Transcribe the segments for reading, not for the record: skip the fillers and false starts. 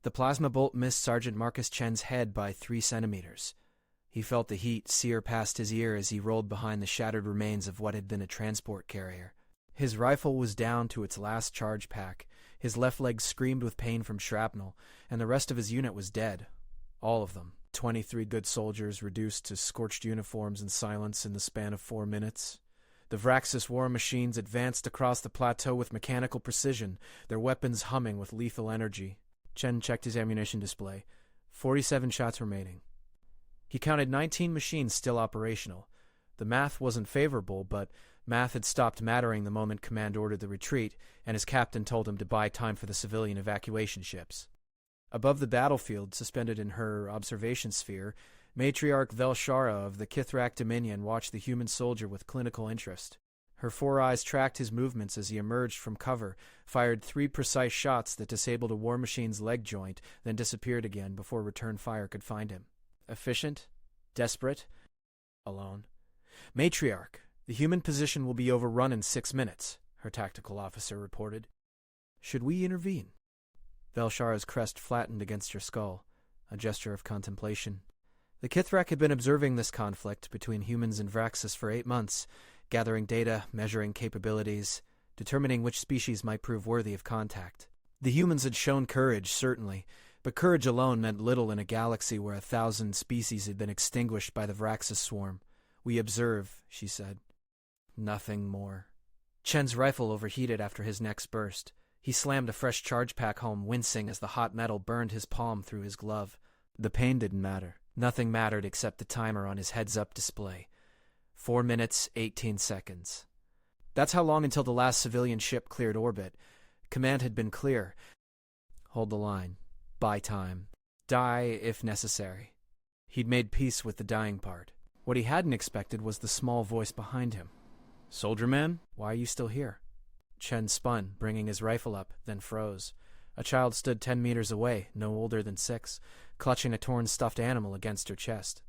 The plasma bolt missed Sergeant Marcus Chen's head by 3 centimeters. He felt the heat sear past his ear as he rolled behind the shattered remains of what had been a transport carrier. His rifle was down to its last charge pack, his left leg screamed with pain from shrapnel, and the rest of his unit was dead. All of them. 23 good soldiers reduced to scorched uniforms and silence in the span of 4 minutes. The Vraxis war machines advanced across the plateau with mechanical precision, their weapons humming with lethal energy. Chen checked his ammunition display. 47 shots remaining. He counted 19 machines still operational. The math wasn't favorable, but math had stopped mattering the moment Command ordered the retreat, and his captain told him to buy time for the civilian evacuation ships. Above the battlefield, suspended in her observation sphere, Matriarch Velshara of the Kithrak Dominion watched the human soldier with clinical interest. Her 4 eyes tracked his movements as he emerged from cover, fired 3 precise shots that disabled a war machine's leg joint, then disappeared again before return fire could find him. Efficient, desperate, alone. Matriarch, the human position will be overrun in 6 minutes, her tactical officer reported. Should we intervene? Velshara's crest flattened against her skull, a gesture of contemplation. The Kithrak had been observing this conflict between humans and Vraxis for 8 months, gathering data, measuring capabilities, determining which species might prove worthy of contact. The humans had shown courage, certainly, but courage alone meant little in a galaxy where 1,000 species had been extinguished by the Vraxis swarm. We observe, she said. Nothing more. Chen's rifle overheated after his next burst. He slammed a fresh charge pack home, wincing as the hot metal burned his palm through his glove. The pain didn't matter. Nothing mattered except the timer on his heads-up display. 4 minutes, 18 seconds. That's how long until the last civilian ship cleared orbit. Command had been clear. Hold the line. Buy time. Die if necessary. He'd made peace with the dying part. What he hadn't expected was the small voice behind him. Soldier man, why are you still here? Chen spun, bringing his rifle up, then froze. A child stood 10 meters away, no older than 6, clutching a torn stuffed animal against her chest.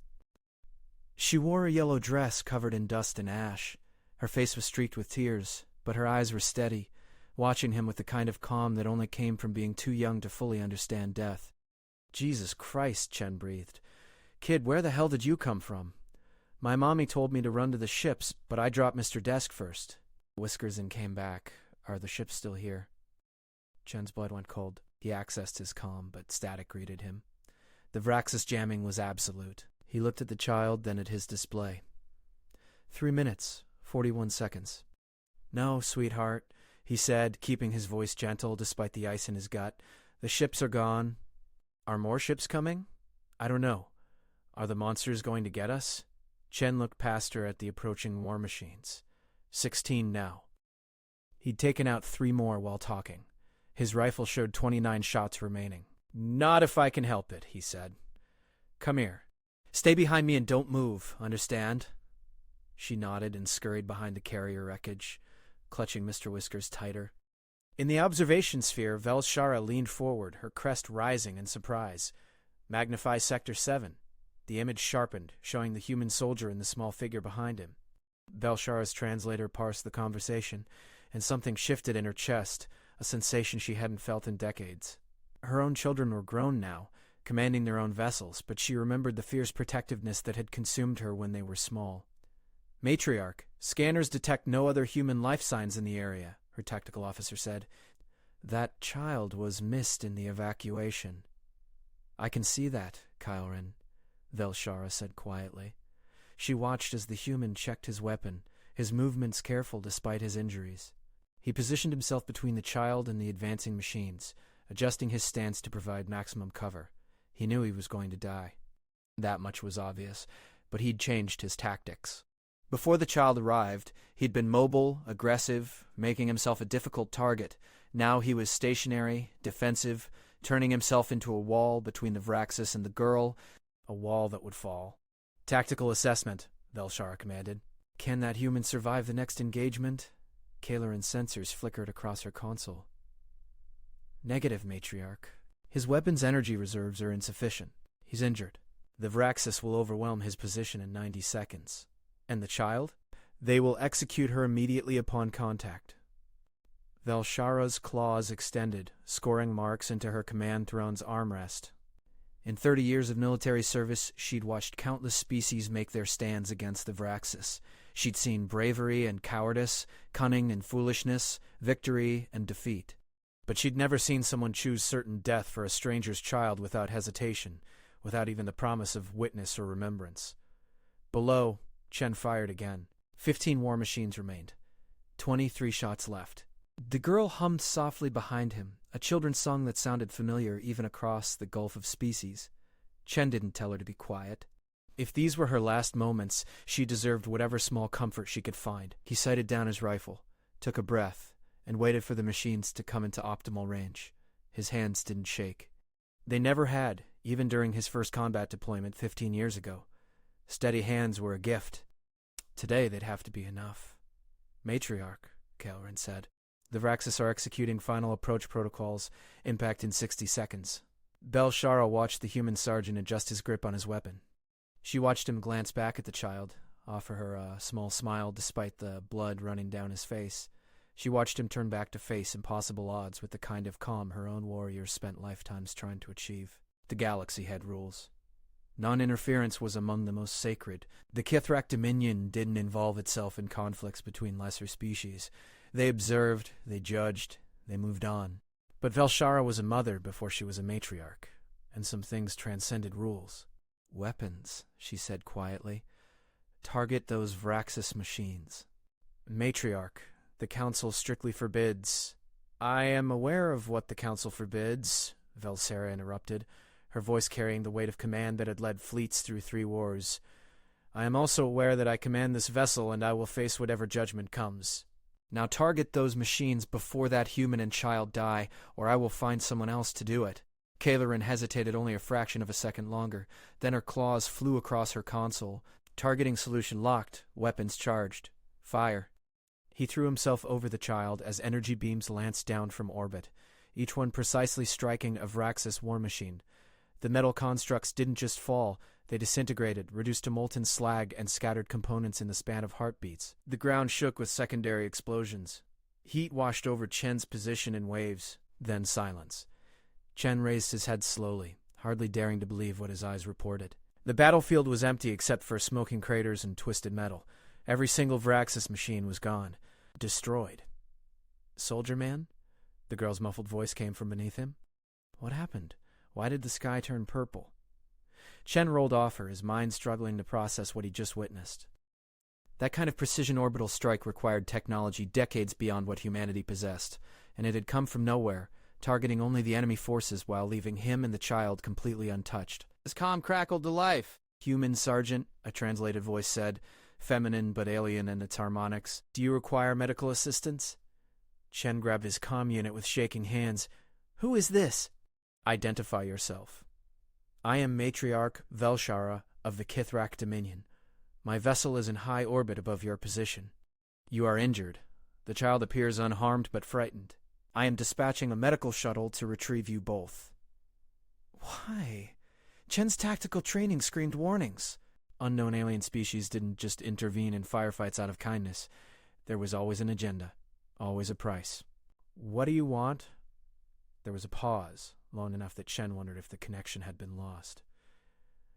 She wore a yellow dress covered in dust and ash. Her face was streaked with tears, but her eyes were steady, watching him with the kind of calm that only came from being too young to fully understand death. Jesus Christ, Chen breathed. Kid, where the hell did you come from? My mommy told me to run to the ships, but I dropped Mr. Desk first. Whiskers and came back. Are the ships still here? Chen's blood went cold. He accessed his calm, but static greeted him. The Vraxis jamming was absolute. He looked at the child, then at his display. 3 minutes, 41 seconds. No, sweetheart, he said, keeping his voice gentle despite the ice in his gut. The ships are gone. Are more ships coming? I don't know. Are the monsters going to get us? Chen looked past her at the approaching war machines. 16 now. He'd taken out 3 more while talking. His rifle showed 29 shots remaining. Not if I can help it, he said. Come here. Stay behind me and don't move, understand? She nodded and scurried behind the carrier wreckage, clutching Mr. Whiskers tighter. In the observation sphere, Velshara leaned forward, her crest rising in surprise. Magnify Sector 7. The image sharpened, showing the human soldier and the small figure behind him. Velshara's translator parsed the conversation, and something shifted in her chest, a sensation she hadn't felt in decades. Her own children were grown now, commanding their own vessels, but she remembered the fierce protectiveness that had consumed her when they were small. Matriarch, scanners detect no other human life signs in the area, her tactical officer said. That child was missed in the evacuation. I can see that, Kylrin, Velshara said quietly. She watched as the human checked his weapon, his movements careful despite his injuries. He positioned himself between the child and the advancing machines, adjusting his stance to provide maximum cover. He knew he was going to die. That much was obvious, but he'd changed his tactics. Before the child arrived, he'd been mobile, aggressive, making himself a difficult target. Now he was stationary, defensive, turning himself into a wall between the Vraxis and the girl, a wall that would fall. Tactical assessment, Velshara commanded. Can that human survive the next engagement? Kailarin's sensors flickered across her console. Negative, Matriarch. His weapon's energy reserves are insufficient. He's injured. The Vraxis will overwhelm his position in 90 seconds. And the child? They will execute her immediately upon contact. Velshara's claws extended, scoring marks into her command throne's armrest. In 30 years of military service, she'd watched countless species make their stands against the Vraxis. She'd seen bravery and cowardice, cunning and foolishness, victory and defeat. But she'd never seen someone choose certain death for a stranger's child without hesitation, without even the promise of witness or remembrance. Below, Chen fired again. 15 war machines remained. 23 shots left. The girl hummed softly behind him, a children's song that sounded familiar even across the gulf of species. Chen didn't tell her to be quiet. If these were her last moments, she deserved whatever small comfort she could find. He sighted down his rifle, took a breath, and waited for the machines to come into optimal range. His hands didn't shake. They never had, even during his first combat deployment 15 years ago. Steady hands were a gift. Today they'd have to be enough. Matriarch, Kaelrin said. The Vraxis are executing final approach protocols. Impact in 60 seconds. Velshara watched the human sergeant adjust his grip on his weapon. She watched him glance back at the child, offer her a small smile despite the blood running down his face. She watched him turn back to face impossible odds with the kind of calm her own warriors spent lifetimes trying to achieve. The galaxy had rules. Non-interference was among the most sacred. The Kithrak Dominion didn't involve itself in conflicts between lesser species. They observed, they judged, they moved on. But Velshara was a mother before she was a matriarch, and some things transcended rules. Weapons, she said quietly. Target those Vraxis machines. Matriarch, the Council strictly forbids. I am aware of what the Council forbids, Velsera interrupted, her voice carrying the weight of command that had led fleets through 3 wars. I am also aware that I command this vessel, and I will face whatever judgment comes. Now target those machines before that human and child die, or I will find someone else to do it. Kaelrin hesitated only a fraction of a second longer. Then her claws flew across her console. Targeting solution locked, weapons charged. Fire. He threw himself over the child as energy beams lanced down from orbit, each one precisely striking a Vraxis war machine. The metal constructs didn't just fall, they disintegrated, reduced to molten slag, and scattered components in the span of heartbeats. The ground shook with secondary explosions. Heat washed over Chen's position in waves, then silence. Chen raised his head slowly, hardly daring to believe what his eyes reported. The battlefield was empty except for smoking craters and twisted metal. Every single Vraxis machine was gone. Destroyed. Soldier man? The girl's muffled voice came from beneath him. What happened? Why did the sky turn purple? Chen rolled off her, his mind struggling to process what he just witnessed. That kind of precision orbital strike required technology decades beyond what humanity possessed, and it had come from nowhere, targeting only the enemy forces while leaving him and the child completely untouched. His comm crackled to life. Human sergeant, a translated voice said, feminine but alien in its harmonics. Do you require medical assistance? Chen grabbed his comm unit with shaking hands. Who is this? Identify yourself. I am Matriarch Velshara of the Kithrak Dominion. My vessel is in high orbit above your position. You are injured. The child appears unharmed but frightened. I am dispatching a medical shuttle to retrieve you both. Why? Chen's tactical training screamed warnings. Unknown alien species didn't just intervene in firefights out of kindness. There was always an agenda, always a price. What do you want? There was a pause, long enough that Chen wondered if the connection had been lost.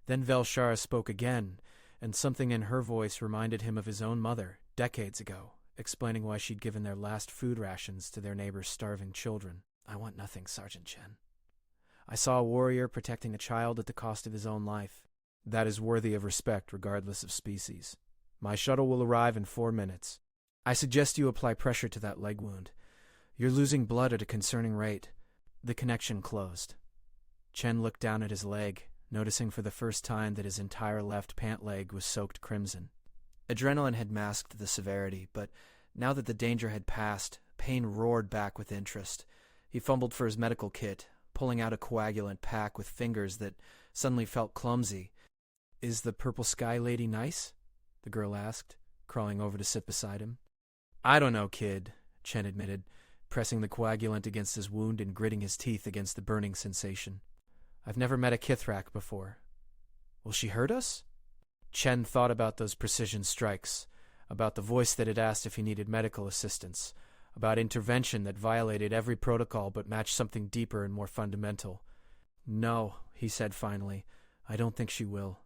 Then Velshara spoke again, and something in her voice reminded him of his own mother, decades ago, explaining why she'd given their last food rations to their neighbor's starving children. I want nothing, Sergeant Chen. I saw a warrior protecting a child at the cost of his own life. That is worthy of respect regardless of species. My shuttle will arrive in 4 minutes. I suggest you apply pressure to that leg wound. You're losing blood at a concerning rate. The connection closed. Chen looked down at his leg, noticing for the first time that his entire left pant leg was soaked crimson. Adrenaline had masked the severity, but now that the danger had passed, pain roared back with interest. He fumbled for his medical kit, pulling out a coagulant pack with fingers that suddenly felt clumsy. Is the purple sky lady nice? The girl asked, crawling over to sit beside him. I don't know, kid, Chen admitted, pressing the coagulant against his wound and gritting his teeth against the burning sensation. I've never met a Kithrak before. Will she hurt us? Chen thought about those precision strikes, about the voice that had asked if he needed medical assistance, about intervention that violated every protocol but matched something deeper and more fundamental. "No," he said finally, "I don't think she will."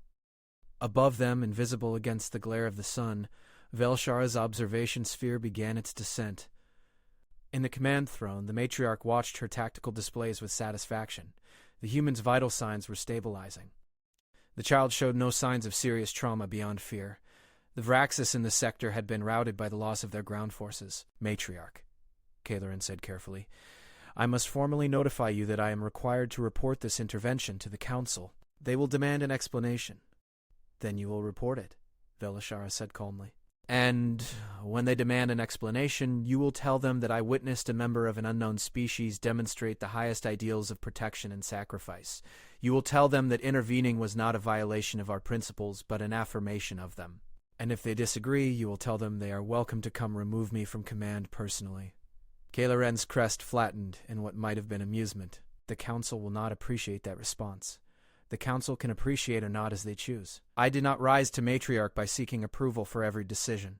Above them, invisible against the glare of the sun, Velshara's observation sphere began its descent. In the command throne, the Matriarch watched her tactical displays with satisfaction. The human's vital signs were stabilizing. The child showed no signs of serious trauma beyond fear. The Vraxis in the sector had been routed by the loss of their ground forces. "Matriarch," Kalerin said carefully, "I must formally notify you that I am required to report this intervention to the Council. They will demand an explanation." "Then you will report it," Velashara said calmly. "And when they demand an explanation, you will tell them that I witnessed a member of an unknown species demonstrate the highest ideals of protection and sacrifice. You will tell them that intervening was not a violation of our principles, but an affirmation of them. And if they disagree, you will tell them they are welcome to come remove me from command personally." Kaleren's crest flattened in what might have been amusement. "The Council will not appreciate that response. The Council can appreciate or not as they choose. I did not rise to Matriarch by seeking approval for every decision."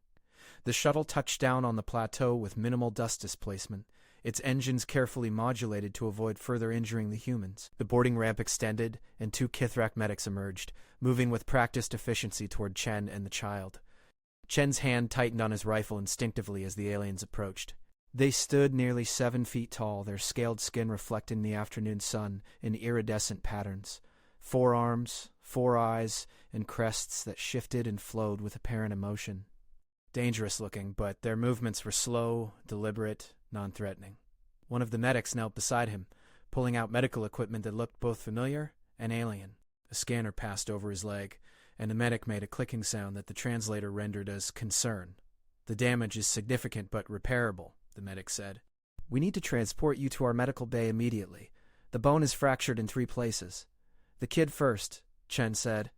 The shuttle touched down on the plateau with minimal dust displacement, its engines carefully modulated to avoid further injuring the humans. The boarding ramp extended, and 2 Kithrak medics emerged, moving with practiced efficiency toward Chen and the child. Chen's hand tightened on his rifle instinctively as the aliens approached. They stood nearly 7 feet tall, their scaled skin reflecting the afternoon sun in iridescent patterns. 4 arms, 4 eyes, and crests that shifted and flowed with apparent emotion. Dangerous looking, but their movements were slow, deliberate, non-threatening. One of the medics knelt beside him, pulling out medical equipment that looked both familiar and alien. A scanner passed over his leg, and the medic made a clicking sound that the translator rendered as concern. "The damage is significant but repairable," the medic said. "We need to transport you to our medical bay immediately. The bone is fractured in 3 places." "The kid first," Chen said.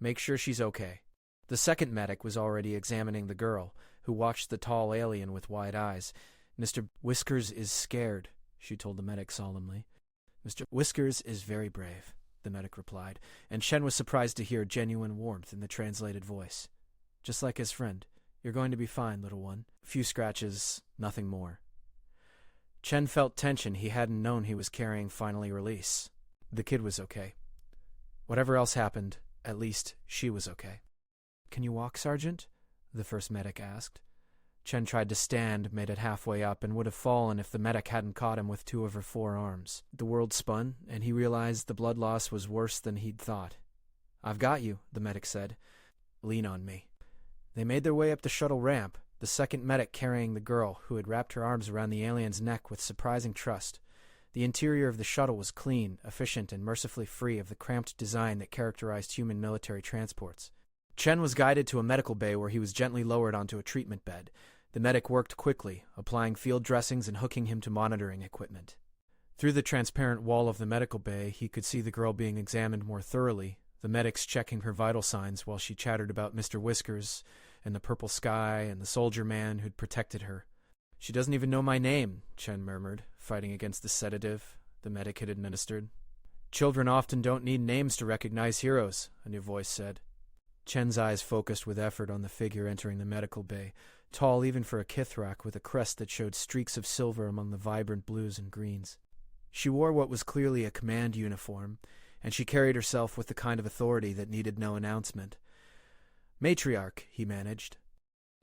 "Make sure she's okay." The second medic was already examining the girl, who watched the tall alien with wide eyes. "Mr. Whiskers is scared," she told the medic solemnly. "Mr. Whiskers is very brave," the medic replied, and Chen was surprised to hear genuine warmth in the translated voice. "Just like his friend. You're going to be fine, little one. A few scratches, nothing more." Chen felt tension he hadn't known he was carrying finally release. The kid was okay. Whatever else happened, at least she was okay. "Can you walk, Sergeant?" the first medic asked. Chen tried to stand, made it halfway up, and would have fallen if the medic hadn't caught him with 2 of her 4 arms. The world spun, and he realized the blood loss was worse than he'd thought. "I've got you," the medic said. "Lean on me." They made their way up the shuttle ramp, the second medic carrying the girl, who had wrapped her arms around the alien's neck with surprising trust. The interior of the shuttle was clean, efficient, and mercifully free of the cramped design that characterized human military transports. Chen was guided to a medical bay where he was gently lowered onto a treatment bed. The medic worked quickly, applying field dressings and hooking him to monitoring equipment. Through the transparent wall of the medical bay, he could see the girl being examined more thoroughly, the medics checking her vital signs while she chattered about Mr. Whiskers and the purple sky and the soldier man who'd protected her. "She doesn't even know my name," Chen murmured, fighting against the sedative the medic had administered. "Children often don't need names to recognize heroes," a new voice said. Chen's eyes focused with effort on the figure entering the medical bay, tall even for a Kithrak with a crest that showed streaks of silver among the vibrant blues and greens. She wore what was clearly a command uniform, and she carried herself with the kind of authority that needed no announcement. "Matriarch," he managed.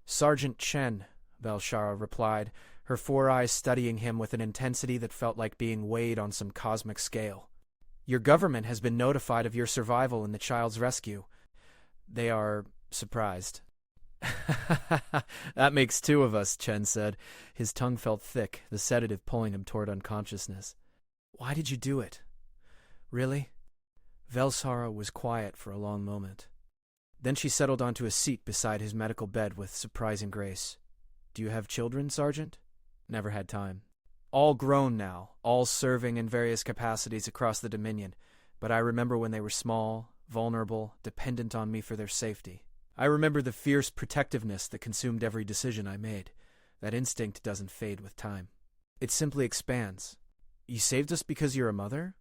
"Sergeant Chen," Velshara replied, her 4 eyes studying him with an intensity that felt like being weighed on some cosmic scale. "Your government has been notified of your survival in the child's rescue. They are surprised." "That makes 2 of us," Chen said. His tongue felt thick, the sedative pulling him toward unconsciousness. "Why did you do it?" "Really?" Velshara was quiet for a long moment. Then she settled onto a seat beside his medical bed with surprising grace. "Do you have children, Sergeant?" "Never had time. All grown now, all serving in various capacities across the Dominion, but I remember when they were small, vulnerable, dependent on me for their safety. I remember the fierce protectiveness that consumed every decision I made. That instinct doesn't fade with time. It simply expands. You saved us because you're a mother?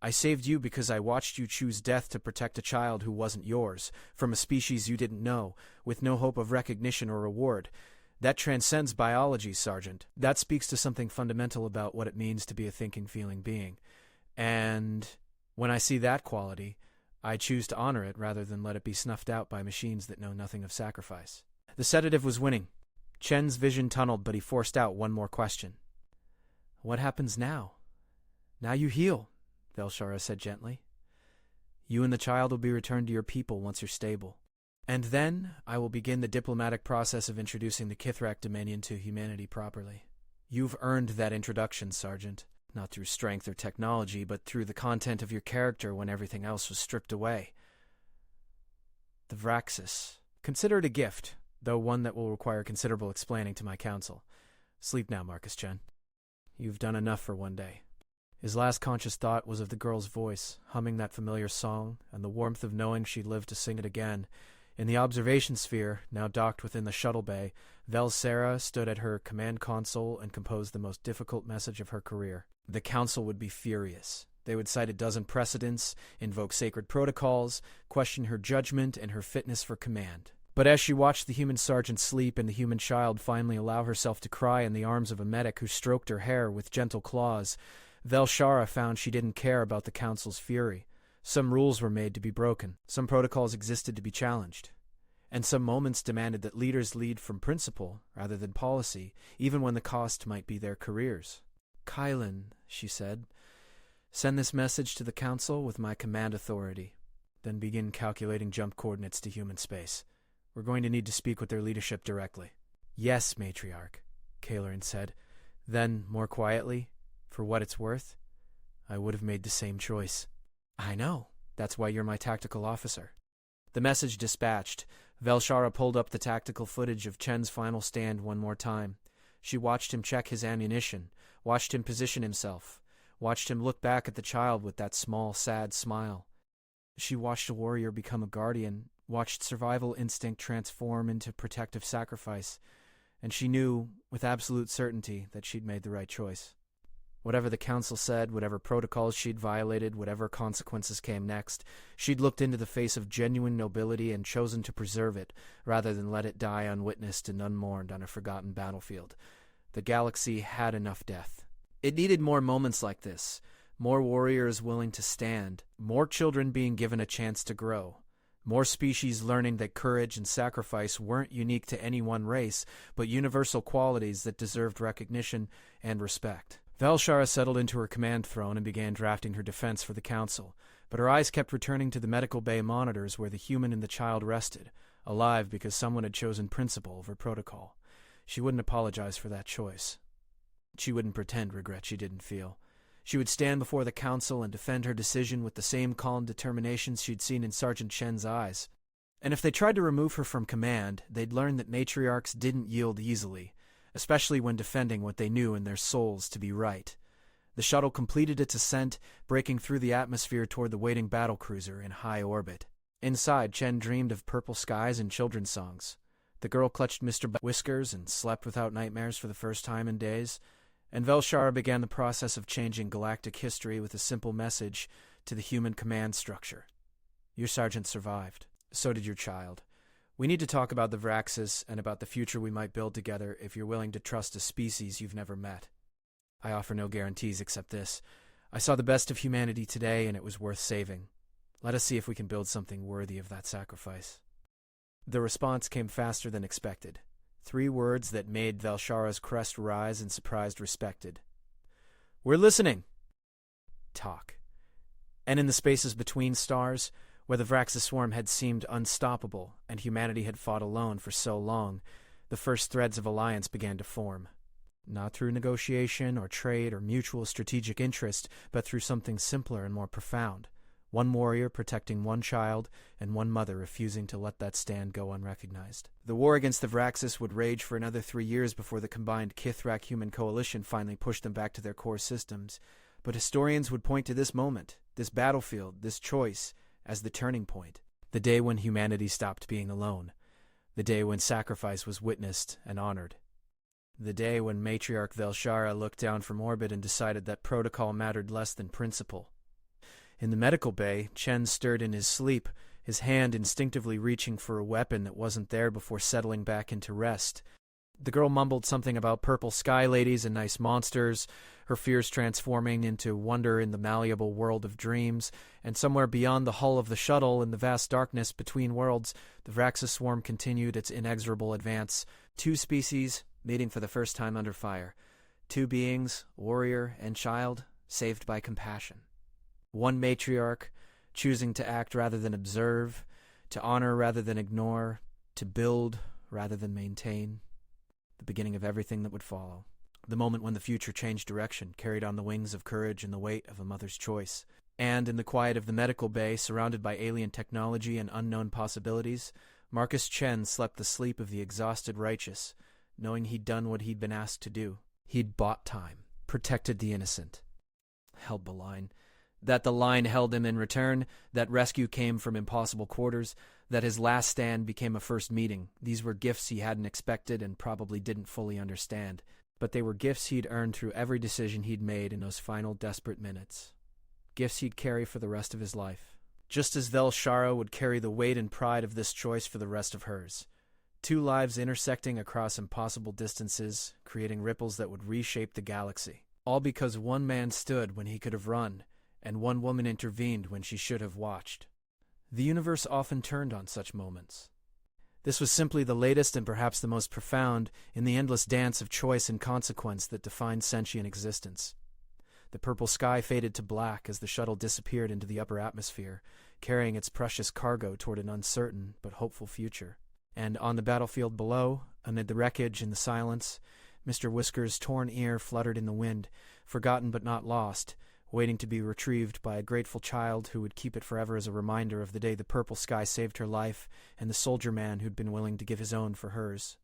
I saved you because I watched you choose death to protect a child who wasn't yours, from a species you didn't know, with no hope of recognition or reward. That transcends biology, Sergeant. That speaks to something fundamental about what it means to be a thinking, feeling being. And when I see that quality, I choose to honor it rather than let it be snuffed out by machines that know nothing of sacrifice. The sedative was winning. Chen's vision tunneled, but he forced out one more question. What happens now? Now you heal, Velshara said gently. You and the child will be returned to your people once you're stable. And then I will begin the diplomatic process of introducing the Kithrak Dominion to humanity properly. You've earned that introduction, Sergeant. Not through strength or technology, but through the content of your character when everything else was stripped away. The Vraxis. Consider it a gift, though one that will require considerable explaining to my council. Sleep now, Marcus Chen. You've done enough for one day. His last conscious thought was of the girl's voice, humming that familiar song, and the warmth of knowing she'd live to sing it again. In the observation sphere, now docked within the shuttle bay, Velsera stood at her command console and composed the most difficult message of her career. The council would be furious. They would cite a dozen precedents, invoke sacred protocols, question her judgment and her fitness for command. But as she watched the human sergeant sleep and the human child finally allow herself to cry in the arms of a medic who stroked her hair with gentle claws, Velshara found she didn't care about the council's fury. Some rules were made to be broken, some protocols existed to be challenged, and some moments demanded that leaders lead from principle rather than policy, even when the cost might be their careers. Kylan, she said, send this message to the council with my command authority, then begin calculating jump coordinates to human space. We're going to need to speak with their leadership directly. Yes, Matriarch, Kalerin said. Then, more quietly, for what it's worth, I would have made the same choice. I know. That's why you're my tactical officer. The message dispatched, Velshara pulled up the tactical footage of Chen's final stand one more time. She watched him check his ammunition, watched him position himself, watched him look back at the child with that small, sad smile. She watched a warrior become a guardian, watched survival instinct transform into protective sacrifice, and she knew, with absolute certainty, that she'd made the right choice. Whatever the council said, whatever protocols she'd violated, whatever consequences came next, she'd looked into the face of genuine nobility and chosen to preserve it, rather than let it die unwitnessed and unmourned on a forgotten battlefield. The galaxy had enough death. It needed more moments like this, more warriors willing to stand, more children being given a chance to grow, more species learning that courage and sacrifice weren't unique to any one race, but universal qualities that deserved recognition and respect. Velshara settled into her command throne and began drafting her defense for the council, but her eyes kept returning to the medical bay monitors where the human and the child rested, alive because someone had chosen principle over protocol. She wouldn't apologize for that choice. She wouldn't pretend regret she didn't feel. She would stand before the council and defend her decision with the same calm determination she'd seen in Sergeant Chen's eyes. And if they tried to remove her from command, they'd learn that matriarchs didn't yield easily, especially when defending what they knew in their souls to be right. The shuttle completed its ascent, breaking through the atmosphere toward the waiting battlecruiser in high orbit. Inside, Chen dreamed of purple skies and children's songs. The girl clutched Mr. Whiskers and slept without nightmares for the first time in days, and Velshara began the process of changing galactic history with a simple message to the human command structure. Your sergeant survived. So did your child. We need to talk about the Vraxis and about the future we might build together if you're willing to trust a species you've never met. I offer no guarantees except this. I saw the best of humanity today, and it was worth saving. Let us see if we can build something worthy of that sacrifice. The response came faster than expected. 3 words that made Velshara's crest rise and surprised respected. We're listening. Talk. And in the spaces between stars, where the Vraxis swarm had seemed unstoppable and humanity had fought alone for so long, the first threads of alliance began to form. Not through negotiation or trade or mutual strategic interest, but through something simpler and more profound. One warrior protecting one child, and one mother refusing to let that stand go unrecognized. The war against the Vraxis would rage for another 3 years before the combined Kithrak human coalition finally pushed them back to their core systems. But historians would point to this moment, this battlefield, this choice, as the turning point. The day when humanity stopped being alone. The day when sacrifice was witnessed and honored. The day when Matriarch Velshara looked down from orbit and decided that protocol mattered less than principle. In the medical bay, Chen stirred in his sleep, his hand instinctively reaching for a weapon that wasn't there before settling back into rest. The girl mumbled something about purple sky ladies and nice monsters, her fears transforming into wonder in the malleable world of dreams, and somewhere beyond the hull of the shuttle in the vast darkness between worlds, the Vraxis swarm continued its inexorable advance. 2 species meeting for the first time under fire. 2 beings, warrior and child, saved by compassion. 1 matriarch, choosing to act rather than observe, to honor rather than ignore, to build rather than maintain. The beginning of everything that would follow. The moment when the future changed direction, carried on the wings of courage and the weight of a mother's choice. And in the quiet of the medical bay, surrounded by alien technology and unknown possibilities, Marcus Chen slept the sleep of the exhausted righteous, knowing he'd done what he'd been asked to do. He'd bought time, protected the innocent, held the line. That the line held him in return, that rescue came from impossible quarters, that his last stand became a first meeting. These were gifts he hadn't expected and probably didn't fully understand, but they were gifts he'd earned through every decision he'd made in those final desperate minutes. Gifts he'd carry for the rest of his life. Just as Vel Shara would carry the weight and pride of this choice for the rest of hers. 2 lives intersecting across impossible distances, creating ripples that would reshape the galaxy. All because 1 man stood when he could have run, and 1 woman intervened when she should have watched. The universe often turned on such moments. This was simply the latest and perhaps the most profound in the endless dance of choice and consequence that defined sentient existence. The purple sky faded to black as the shuttle disappeared into the upper atmosphere, carrying its precious cargo toward an uncertain but hopeful future. And on the battlefield below, amid the wreckage and the silence, Mr. Whisker's torn ear fluttered in the wind, forgotten but not lost, waiting to be retrieved by a grateful child who would keep it forever as a reminder of the day the purple sky saved her life and the soldier man who'd been willing to give his own for hers.